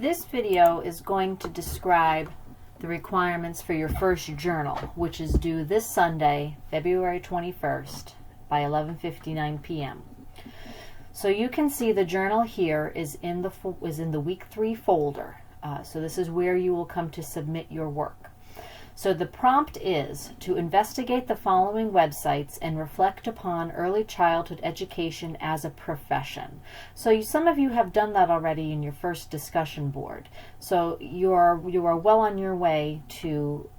This video is going to describe the requirements for your first journal, which is due this Sunday, February 21st by 11:59 p.m. So you can see the journal here is in the week 3 folder. So this is where you will come to submit your work. So the prompt is to investigate the following websites and reflect upon early childhood education as a profession. So some of you have done that already in your first discussion board. So you are well on your way to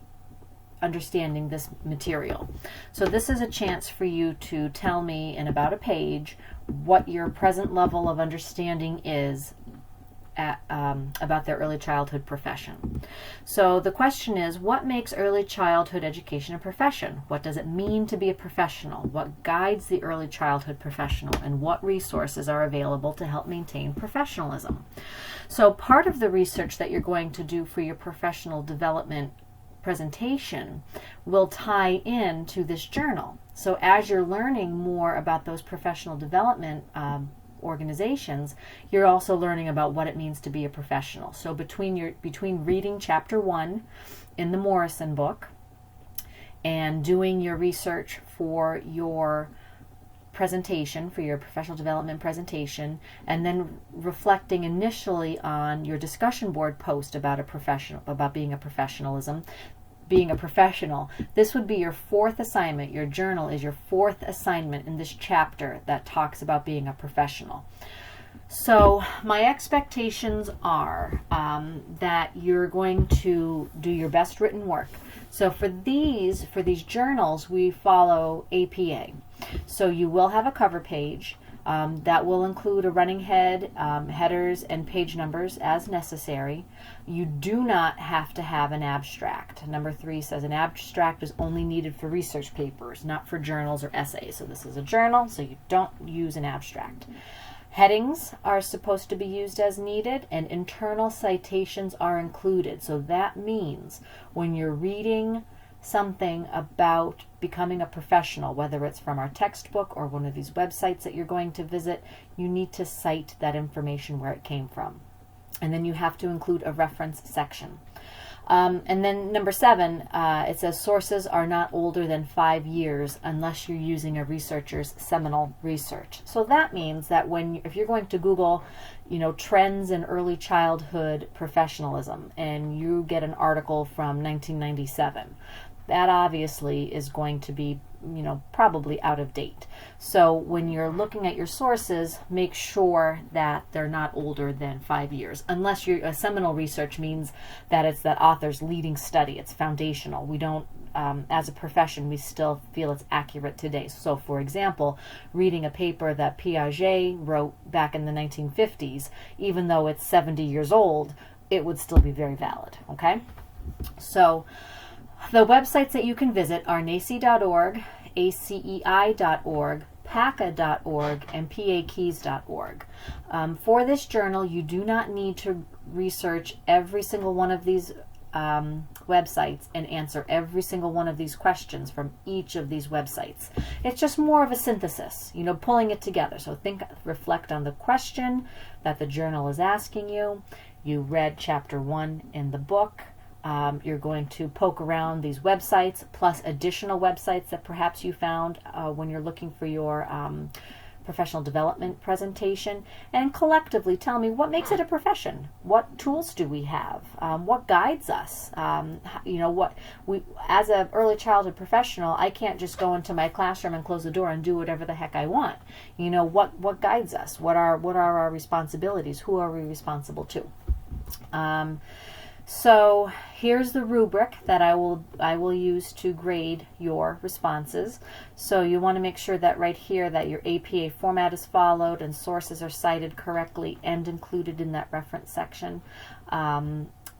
understanding this material. So this is a chance for you to tell me in about a page what your present level of understanding is about their early childhood profession. So the question is, what makes early childhood education a profession? What does it mean to be a professional? What guides the early childhood professional? And what resources are available to help maintain professionalism? So part of the research that you're going to do for your professional development presentation will tie in to this journal. So as you're learning more about those professional development organizations, you're also learning about what it means to be a professional. So between reading chapter 1 in the Morrison book and doing your research for your presentation, for your professional development presentation, and then reflecting initially on your discussion board post about being a professional, this would be your 4th assignment. Your journal is your 4th assignment in this chapter that talks about being a professional. So my expectations are that you're going to do your best written work. So for these journals, we follow APA. So you will have a cover page that will include a running head, headers, and page numbers as necessary. You do not have to have an abstract. Number 3 says an abstract is only needed for research papers, not for journals or essays. So this is a journal, so you don't use an abstract. Headings are supposed to be used as needed, and internal citations are included. So that means when you're reading something about becoming a professional, whether it's from our textbook or one of these websites that you're going to visit, you need to cite that information where it came from. And then you have to include a reference section. And then number 7, it says sources are not older than 5 years unless you're using a researcher's seminal research. So that means that if you're going to Google, trends in early childhood professionalism, and you get an article from 1997, that obviously is going to be, probably out of date. So when you're looking at your sources, make sure that they're not older than 5 years, unless a seminal research means that it's that author's leading study. It's foundational. We don't, as a profession, we still feel it's accurate today. So for example, reading a paper that Piaget wrote back in the 1950s, even though it's 70 years old, it would still be very valid, okay? So the websites that you can visit are NACE.org, acei.org, paca.org, and pakeys.org. For this journal, you do not need to research every single one of these websites and answer every single one of these questions from each of these websites. It's just more of a synthesis, pulling it together. So reflect on the question that the journal is asking you. You read chapter 1 in the book. You're going to poke around these websites, plus additional websites that perhaps you found when you're looking for your professional development presentation, and collectively tell me what makes it a profession. What tools do we have? What guides us? As an early childhood professional, I can't just go into my classroom and close the door and do whatever the heck I want. What guides us? What are our responsibilities? Who are we responsible to? So here's the rubric that I will use to grade your responses. So you want to make sure that right here that your APA format is followed and sources are cited correctly and included in that reference section.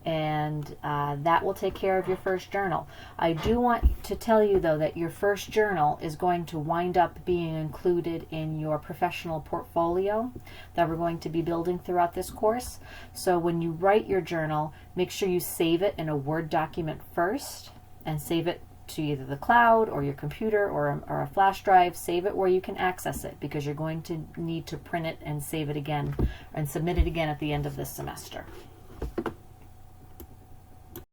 And that will take care of your first journal. I do want to tell you, though, that your first journal is going to wind up being included in your professional portfolio that we're going to be building throughout this course. So when you write your journal, make sure you save it in a Word document first, and save it to either the cloud or your computer or a flash drive. Save it where you can access it, because you're going to need to print it and save it again and submit it again at the end of this semester.